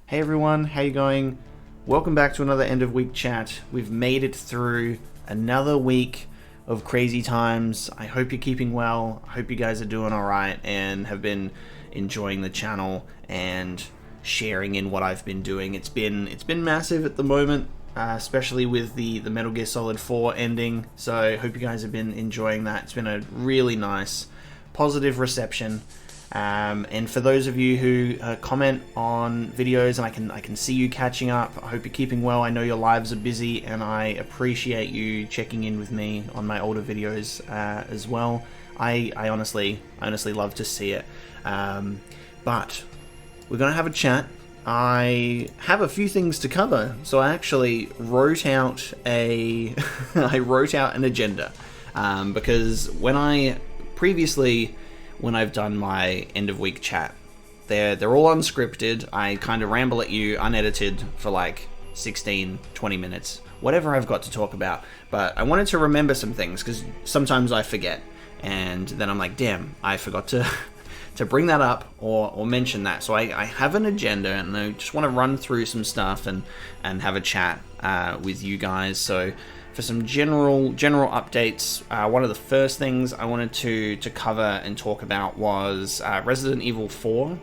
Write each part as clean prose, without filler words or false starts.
Hey everyone, how you going? Welcome back to another end of week chat. We've made it through another week of crazy times. I hope you're keeping well. I hope you guys are doing alright and have been enjoying the channel and sharing in what I've been doing. It's been massive at the moment, especially with the Metal Gear Solid 4 ending. So I hope you guys have been enjoying that. It's been a really nice, positive reception. And for those of you who comment on videos, and I can see you catching up, I hope you're keeping well. I know your lives are busy, and I appreciate you checking in with me on my older videos as well. I honestly love to see it. But we're gonna have a chat. I have a few things to cover, so I actually wrote out an agenda because when I've done my end of week chat, they're all unscripted. I kind of ramble at you unedited for like 16-20 minutes, whatever I've got to talk about. But I wanted to remember some things because sometimes I forget, and then I'm like, damn, I forgot to bring that up or mention that. So I have an agenda, and I just want to run through some stuff and have a chat with you guys. So for some general updates, one of the first things I wanted to cover and talk about was Resident Evil 4.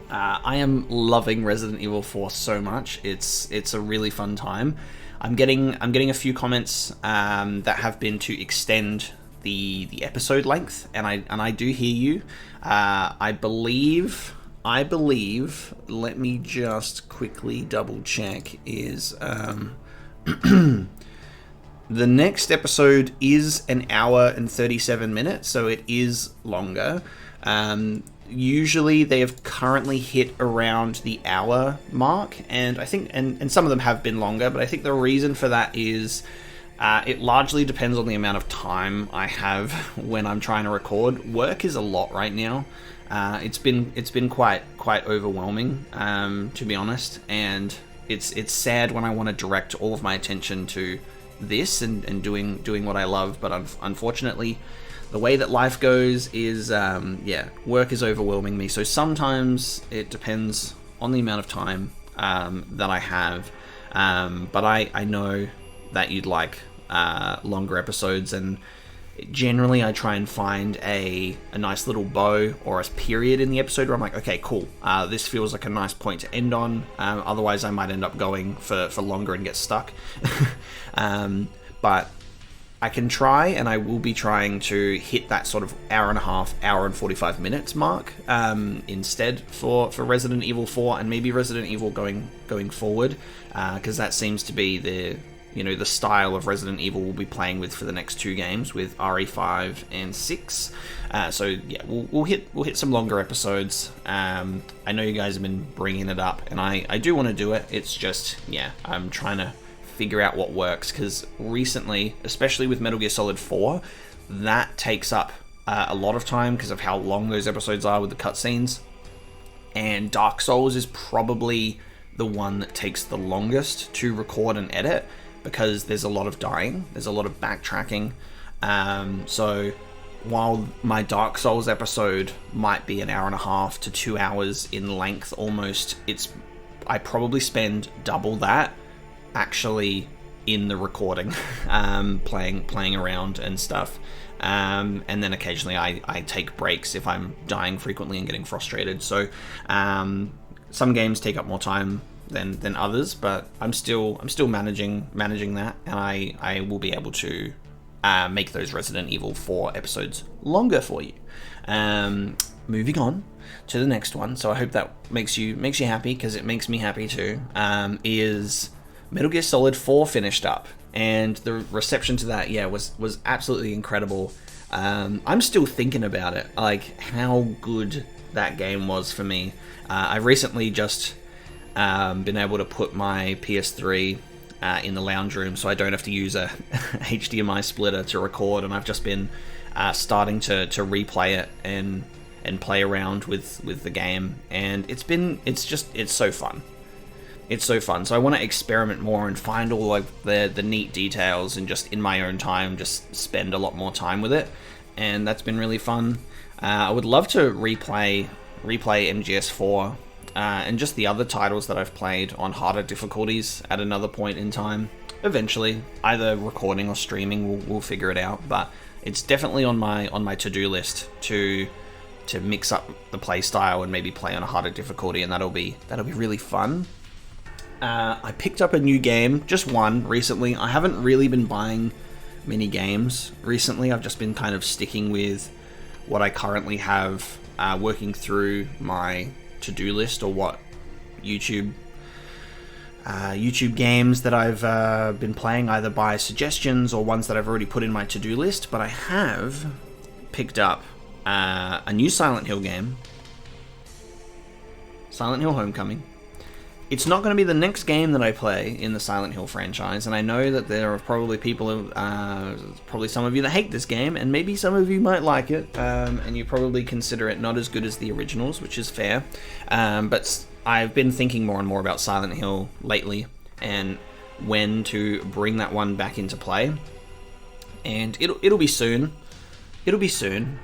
I am loving Resident Evil 4 so much. It's a really fun time. I'm getting a few comments that have been to extend the episode length, and I do hear you. I believe. Let me just quickly double check. Is the next episode is an hour and 37 minutes, so it is longer. Usually they have currently hit around the hour mark, and I think, and some of them have been longer, but I think the reason for that is it largely depends on the amount of time I have when I'm trying to record. Work is a lot right now. It's been quite overwhelming, to be honest, and it's sad when I want to direct all of my attention to this and doing what I love, but unfortunately the way that life goes is work is overwhelming me. So sometimes it depends on the amount of time that I have, but I know that you'd like longer episodes, and generally I try and find a nice little bow or a period in the episode where I'm like, okay, cool, this feels like a nice point to end on. Otherwise I might end up going for longer and get stuck. But I can try, and I will be trying to hit that sort of hour and a half, hour and 45 minutes mark instead for Resident Evil 4 and maybe Resident Evil going forward, because that seems to be the style of Resident Evil we'll be playing with for the next two games, with RE5 and 6. So yeah, we'll hit some longer episodes. I know you guys have been bringing it up, and I do want to do it. It's just, I'm trying to figure out what works, because recently, especially with Metal Gear Solid 4, that takes up a lot of time because of how long those episodes are with the cutscenes. And Dark Souls is probably the one that takes the longest to record and edit, because there's a lot of dying, there's a lot of backtracking. So while my Dark Souls episode might be an hour and a half to 2 hours in length almost, I probably spend double that actually in the recording, playing around and stuff. And then occasionally I take breaks if I'm dying frequently and getting frustrated. So some games take up more time than others, but I'm still managing that, and I will be able to make those Resident Evil 4 episodes longer for you. Moving on to the next one, so I hope that makes you happy, because it makes me happy too. Is Metal Gear Solid 4 finished up, and the reception to that was absolutely incredible. I'm still thinking about it, like how good that game was for me. I recently just been able to put my PS3 in the lounge room, so I don't have to use a HDMI splitter to record, and I've just been starting to replay it and play around with the game, and it's so fun. It's so fun. So I want to experiment more and find all like the neat details, and just in my own time just spend a lot more time with it, and that's been really fun. I would love to replay MGS4 and just the other titles that I've played on harder difficulties at another point in time. Eventually, either recording or streaming, we'll figure it out. But it's definitely on my to-do list to mix up the play style and maybe play on a harder difficulty, and that'll be really fun. I picked up a new game, just one, recently. I haven't really been buying many games recently. I've just been kind of sticking with what I currently have, working through my to-do list, or what YouTube games that I've been playing, either by suggestions or ones that I've already put in my to-do list. But I have picked up a new Silent Hill game, Silent Hill Homecoming. It's not going to be the next game that I play in the Silent Hill franchise, and I know that there are probably people, probably some of you that hate this game, and maybe some of you might like it, and you probably consider it not as good as the originals, which is fair. But I've been thinking more and more about Silent Hill lately, and when to bring that one back into play. And it'll be soon. It'll be soon.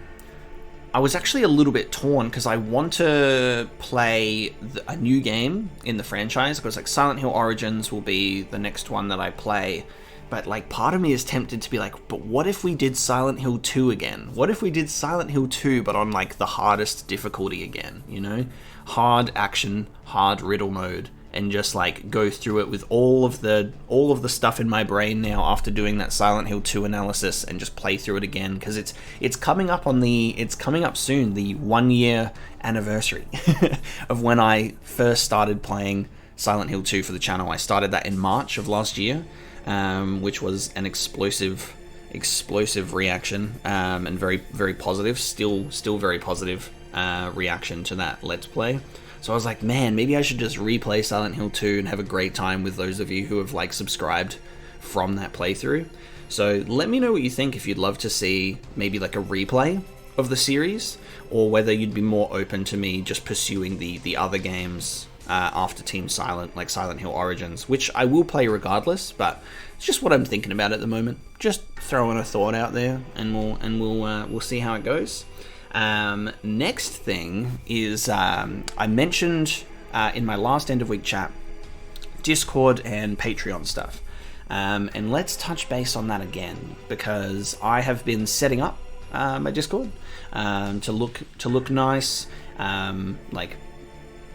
I was actually a little bit torn because I want to play a new game in the franchise, because like Silent Hill Origins will be the next one that I play. But like, part of me is tempted to be like, but what if we did Silent Hill 2 again? What if we did Silent Hill 2 but on like the hardest difficulty again, you know? Hard action, hard riddle mode, and just like go through it with all of the stuff in my brain now after doing that Silent Hill 2 analysis, and just play through it again, because it's coming up soon, the 1 year anniversary of when I first started playing Silent Hill 2 for the channel. I started that in March of last year, which was an explosive reaction, and very, very positive, still very positive reaction to that Let's Play. So I was like, man, maybe I should just replay Silent Hill 2 and have a great time with those of you who have like subscribed from that playthrough. So let me know what you think, if you'd love to see maybe like a replay of the series, or whether you'd be more open to me just pursuing the other games after Team Silent, like Silent Hill Origins, which I will play regardless, but it's just what I'm thinking about at the moment. Just throwing a thought out there, and we'll see how it goes. Next thing is, I mentioned in my last end of week chat, Discord and Patreon stuff. And let's touch base on that again, because I have been setting up my Discord to look nice, like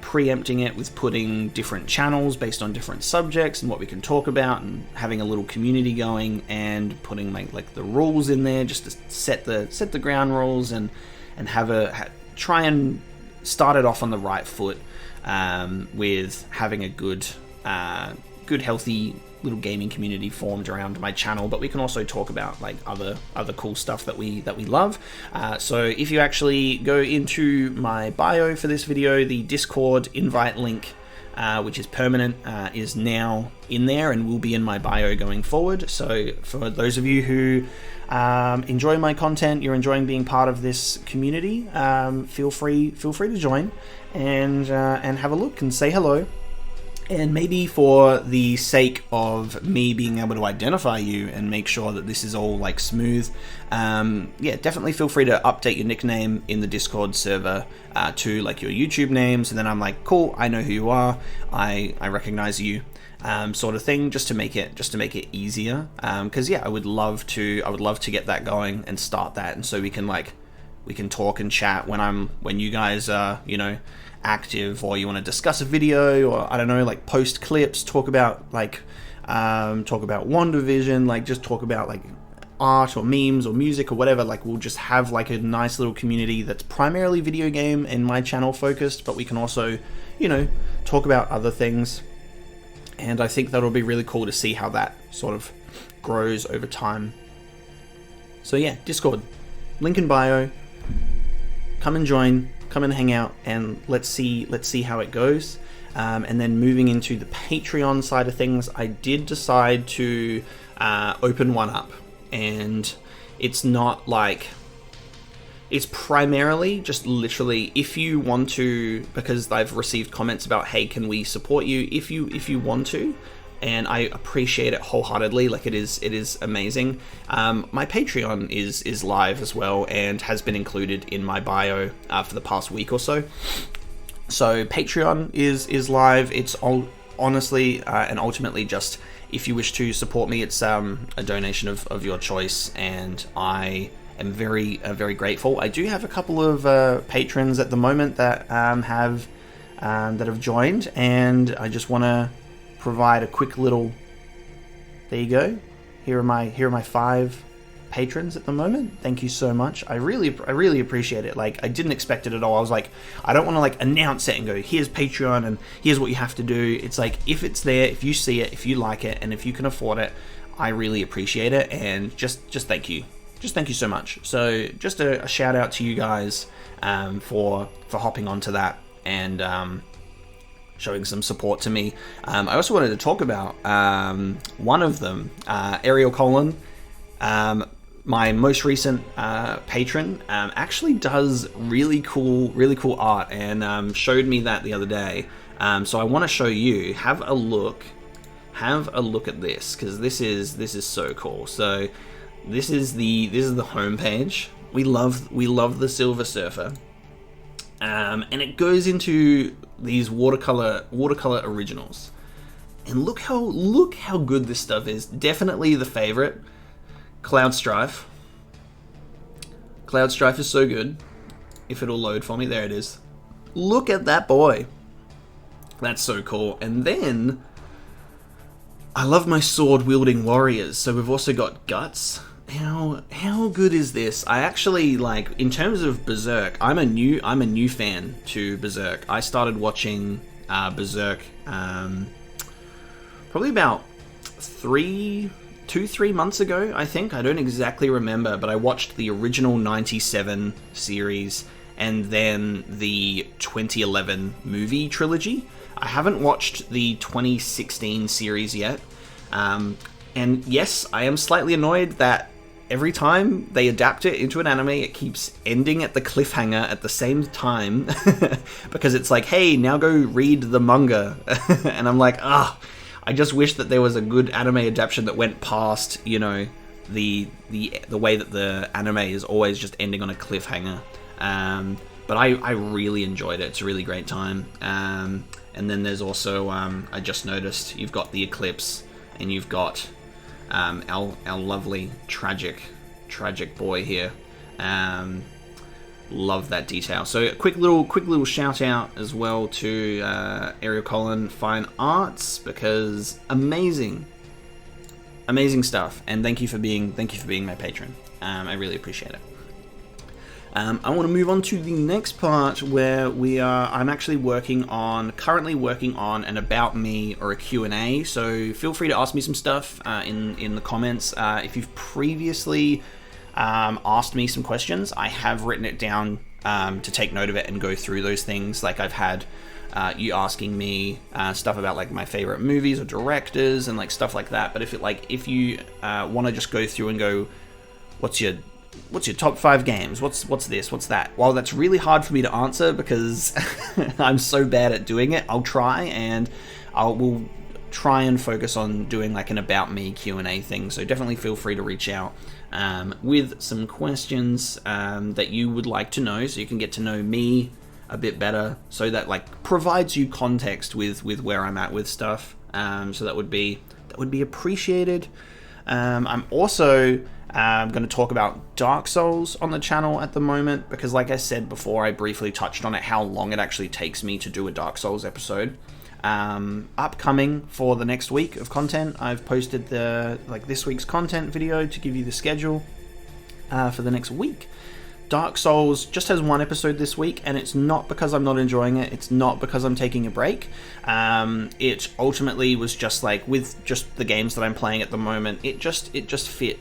preempting it with putting different channels based on different subjects and what we can talk about, and having a little community going, and putting like the rules in there just to set the ground rules, and try and start it off on the right foot, with having a good healthy little gaming community formed around my channel. But we can also talk about like other cool stuff that we love. So if you actually go into my bio for this video, the Discord invite link, which is permanent, is now in there and will be in my bio going forward. So for those of you who enjoy my content, you're enjoying being part of this community, feel free to join and have a look and say hello. And maybe for the sake of me being able to identify you and make sure that this is all like smooth, yeah, definitely feel free to update your nickname in the Discord server to like your YouTube name, so then I'm like, cool, I know who you are, I recognize you, sort of thing, just to make it easier. Because yeah, I would love to get that going and start that, and so we can talk and chat when you guys are, you know, active, or you want to discuss a video, or I don't know, like post clips, talk about WandaVision, like just talk about like art or memes or music or whatever. Like we'll just have like a nice little community that's primarily video game and my channel focused, but we can also, you know, talk about other things. And I think that'll be really cool to see how that sort of grows over time. So yeah, Discord, link in bio, come and join, come and hang out, and let's see how it goes. And then moving into the Patreon side of things, I did decide to open one up, and it's not like, it's primarily just literally if you want to, because I've received comments about, hey, can we support you if you want to, and I appreciate it wholeheartedly. Like it is amazing. My Patreon is live as well and has been included in my bio for the past week or so. So Patreon is live. It's honestly and ultimately just, if you wish to support me, it's a donation of your choice, and I am very grateful. I do have a couple of patrons at the moment that have joined, and I just want to provide a quick little. There you go. Here are my 5 patrons at the moment. Thank you so much. I really appreciate it. Like, I didn't expect it at all. I was like, I don't want to like announce it and go, here's Patreon and here's what you have to do. It's like, if it's there, if you see it, if you like it, and if you can afford it, I really appreciate it. And just thank you. Just thank you so much. So just a shout out to you guys for hopping onto that and showing some support to me. I also wanted to talk about one of them, Ariel Colin. My most recent patron actually does really cool art, and showed me that the other day. So I want to show you. Have a look at this, because this is so cool. So this is the homepage. We love the Silver Surfer, and it goes into these watercolor originals. And look how good this stuff is. Definitely the favorite. Cloud Strife. Cloud Strife is so good. If it'll load for me, there it is. Look at that boy. That's so cool. And then I love my sword wielding warriors. So we've also got Guts. How good is this? I actually, like, in terms of Berserk, I'm a new fan to Berserk. I started watching Berserk probably about 3 months ago, I think. I don't exactly remember, but I watched the original 97 series and then the 2011 movie trilogy. I haven't watched the 2016 series yet. And yes, I am slightly annoyed that every time they adapt it into an anime, it keeps ending at the cliffhanger at the same time. Because it's like, hey, now go read the manga. And I'm like, I just wish that there was a good anime adaptation that went past, you know, the way that the anime is always just ending on a cliffhanger. But I really enjoyed it. It's a really great time. And then there's also, I just noticed, you've got the Eclipse, and you've got our lovely tragic boy here. Love that detail. So a quick little shout out as well to Ariel Colin Fine Arts, because amazing stuff, and thank you for being my patron. I really appreciate it. I want to move on to the next part where I'm actually currently working on an About Me or a Q&A, so feel free to ask me some stuff in the comments. If you've previously asked me some questions, I have written it down to take note of it and go through those things. Like, I've had you asking me stuff about like my favorite movies or directors and like stuff like that. But if you want to just go through and go, what's your top 5 games? What's this? What's that? Well, that's really hard for me to answer because I'm so bad at doing it. I'll try, and we'll try and focus on doing like an About Me Q&A thing. So definitely feel free to reach out with some questions that you would like to know, so you can get to know me a bit better, so that like provides you context with where I'm at with stuff. So that would be appreciated. I'm also going to talk about Dark Souls on the channel at the moment, because like I said before, I briefly touched on it, how long it actually takes me to do a Dark Souls episode. Upcoming for the next week of content, I've posted this week's content video to give you the schedule for the next week. Dark Souls just has 1 episode this week, and it's not because I'm not enjoying it. It's not because I'm taking a break. It ultimately was just like, with just the games that I'm playing at the moment, it just fit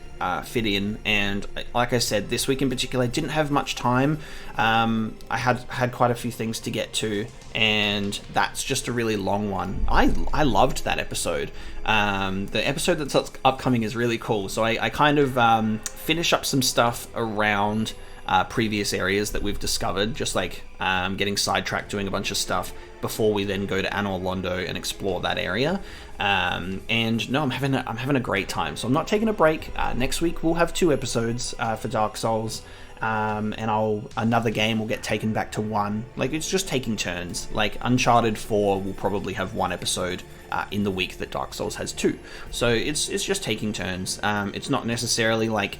in. And like I said, this week in particular, I didn't have much time. I had quite a few things to get to, and that's just a really long one. I loved that episode. The episode that's upcoming is really cool. So I kind of finish up some stuff around previous areas that we've discovered, just like getting sidetracked doing a bunch of stuff before we then go to Anor Londo and explore that area. And no, I'm having a great time. So I'm not taking a break. Next week we'll have 2 episodes for Dark Souls, and another game will get taken back to 1. Like, it's just taking turns. Like, Uncharted 4 will probably have 1 episode in the week that Dark Souls has 2. So it's just taking turns. It's not necessarily like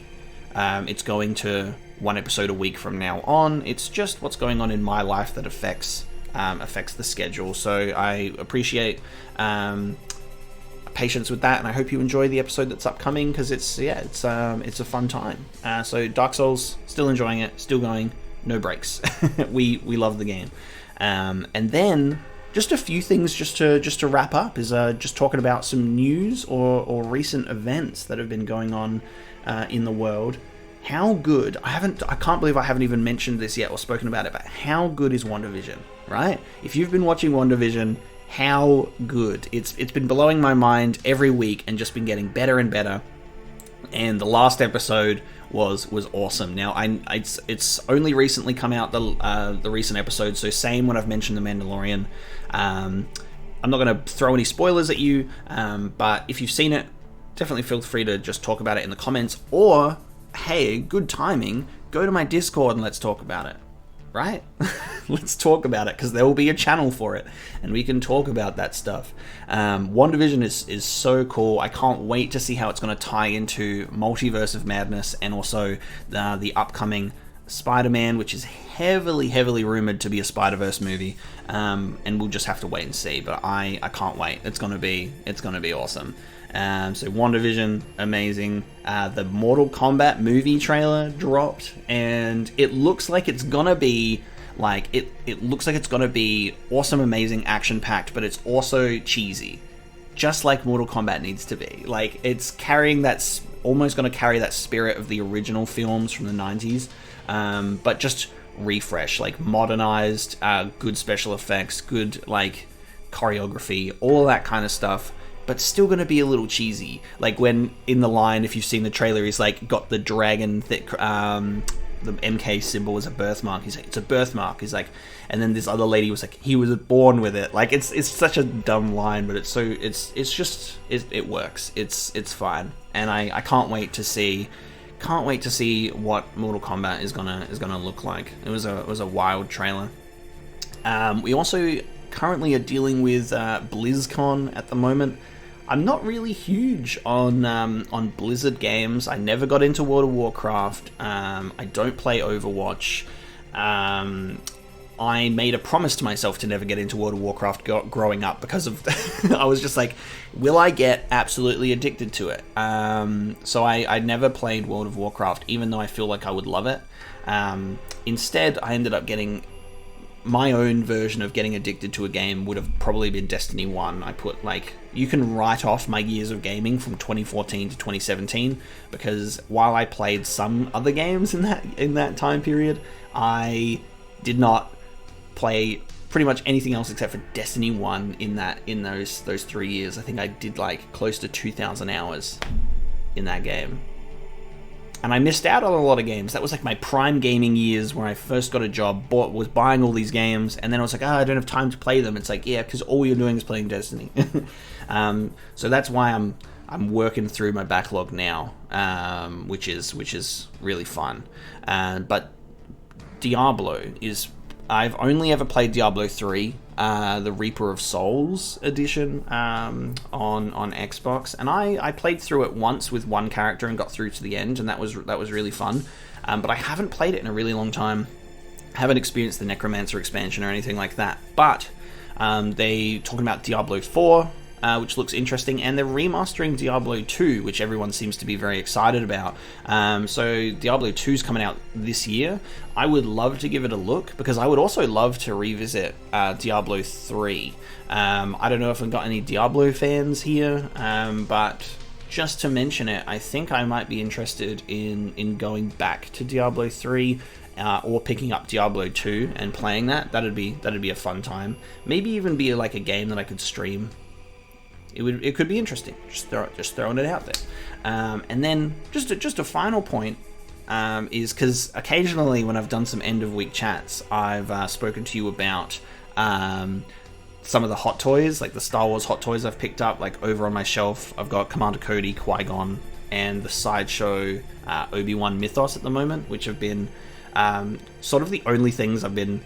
it's going to 1 episode a week from now on. It's just what's going on in my life that affects the schedule. So I appreciate patience with that, and I hope you enjoy the episode that's upcoming, because it's a fun time. So Dark Souls, still enjoying it, still going, no breaks. we love the game. And then just a few things just to wrap up is just talking about some news or recent events that have been going on in the world. How good, I can't believe I haven't even mentioned this yet or spoken about it, but how good is WandaVision, right? If you've been watching WandaVision, how good. It's been blowing my mind every week and just been getting better and better. And the last episode was awesome. Now, it's only recently come out, the recent episode, so same when I've mentioned The Mandalorian. I'm not going to throw any spoilers at you, but if you've seen it, definitely feel free to just talk about it in the comments, or, hey, good timing, go to my Discord and let's talk about it. Right? Let's talk about it, because there will be a channel for it, and we can talk about that stuff. WandaVision is so cool. I can't wait to see how it's going to tie into Multiverse of Madness, and also the upcoming Spider-Man, which is heavily rumored to be a Spider-Verse movie, and we'll just have to wait and see. But I can't wait. It's gonna be awesome. So WandaVision, amazing. The Mortal Kombat movie trailer dropped, and it looks like it's gonna be like it looks like it's gonna be awesome, amazing, action-packed, but it's also cheesy, just like Mortal Kombat needs to be. Like, it's carrying that, almost gonna carry that spirit of the original films from the 90s, but just refresh, like modernized, good special effects, good like choreography, all that kind of stuff. But still going to be a little cheesy. Like, when in the line, if you've seen the trailer, he's like got the dragon, the MK symbol as a birthmark. He's like, it's a birthmark. He's like, and then this other lady was like, he was born with it. Like, it's such a dumb line, but it works. It's fine, and I can't wait to see what Mortal Kombat is gonna look like. It was a wild trailer. We also currently are dealing with BlizzCon at the moment. I'm not really huge on Blizzard games. I never got into World of Warcraft. I don't play Overwatch. I made a promise to myself to never get into World of Warcraft growing up, because of I was just like, will I get absolutely addicted to it? So I never played World of Warcraft, even though I feel like I would love it. Instead, I ended up getting my own version of getting addicted to a game would have probably been Destiny 1. I put, like, you can write off my years of gaming from 2014 to 2017, because while I played some other games in that time period, I did not play pretty much anything else except for Destiny 1 in those 3 years. I think I did like close to 2,000 hours in that game. And I missed out on a lot of games. That was like my prime gaming years, where I first got a job, was buying all these games, and then I was like, I don't have time to play them. It's like, yeah, because all you're doing is playing Destiny. So that's why I'm working through my backlog now, which is really fun. But Diablo is, I've only ever played Diablo 3, the Reaper of Souls edition, on Xbox, and I played through it once with one character and got through to the end, and that was really fun. But I haven't played it in a really long time. I haven't experienced the Necromancer expansion or anything like that. But they talking about Diablo 4, which looks interesting, and they're remastering Diablo 2, which everyone seems to be very excited about. So Diablo 2 is coming out this year. I would love to give it a look, because I would also love to revisit Diablo 3. I don't know if I've got any Diablo fans here, but just to mention it, I think I might be interested in going back to Diablo 3, or picking up Diablo 2 and playing that. That'd be a fun time. Maybe even be like a game that I could stream. It could be interesting. Just throwing it out there. And then just a final point is, because occasionally when I've done some end of week chats, I've spoken to you about some of the hot toys, like the Star Wars hot toys I've picked up, like over on my shelf. I've got Commander Cody, Qui-Gon, and the Sideshow Obi-Wan Mythos at the moment, which have been sort of the only things I've been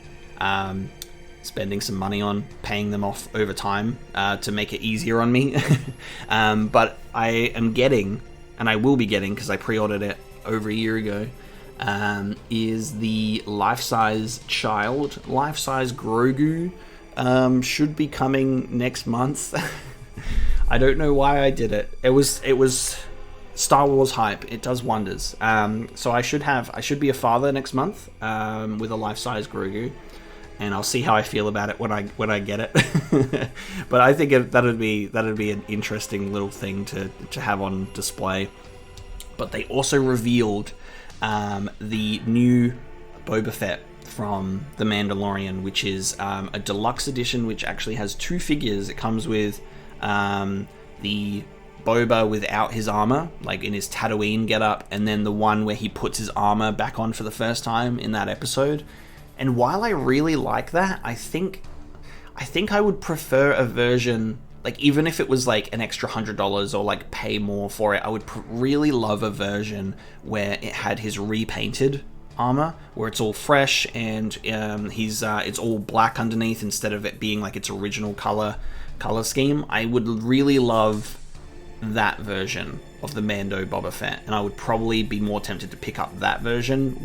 spending some money on, paying them off over time to make it easier on me. But I am getting, and I will be getting, because I pre-ordered it over a year ago, is the life-size child, life-size Grogu. Should be coming next month. I don't know why I did it. It was Star Wars hype. It does wonders. So I should be a father next month with a life-size Grogu, and I'll see how I feel about it when I get it. But I think that'd be an interesting little thing to have on display. But they also revealed the new Boba Fett from The Mandalorian, which is a deluxe edition, which actually has 2 figures. It comes with the Boba without his armor, like in his Tatooine getup, and then the one where he puts his armor back on for the first time in that episode. And while I really like that, I think I would prefer a version, like even if it was like an extra $100 or like pay more for it, I would really love a version where it had his repainted armor, where it's all fresh and it's all black underneath instead of it being like its original color scheme. I would really love that version of the Mando Boba Fett, and I would probably be more tempted to pick up that version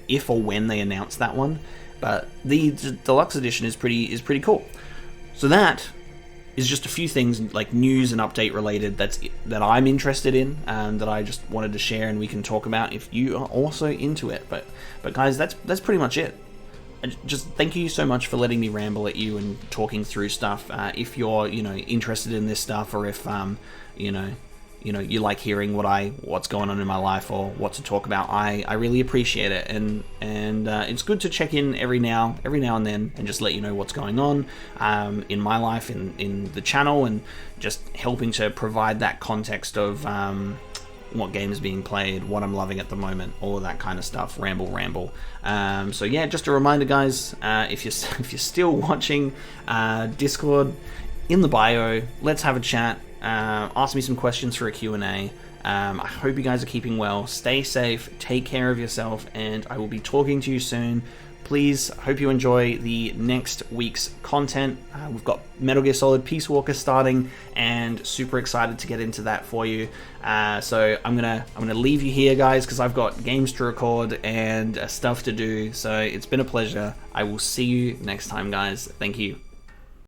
if or when they announce that one. But the deluxe edition is pretty cool. So that is just a few things like news and update related that I'm interested in, that I just wanted to share and we can talk about if you are also into it. But guys, that's pretty much it. Just thank you so much for letting me ramble at you and talking through stuff. If you're interested in this stuff, or if you like hearing what's going on in my life or what to talk about, I really appreciate it, and it's good to check in every now and then and just let you know what's going on in my life, in the channel, and just helping to provide that context of what game is being played, what I'm loving at the moment, all of that kind of stuff. Ramble. So yeah, just a reminder, guys, if you're still watching, Discord in the bio, let's have a chat. Ask me some questions for a Q&A. I hope you guys are keeping well. Stay safe, take care of yourself, and I will be talking to you soon. Please, hope you enjoy the next week's content. We've got Metal Gear Solid Peace Walker starting, and super excited to get into that for you. So I'm gonna leave you here, guys, because I've got games to record and stuff to do. So it's been a pleasure. I will see you next time, guys. Thank you.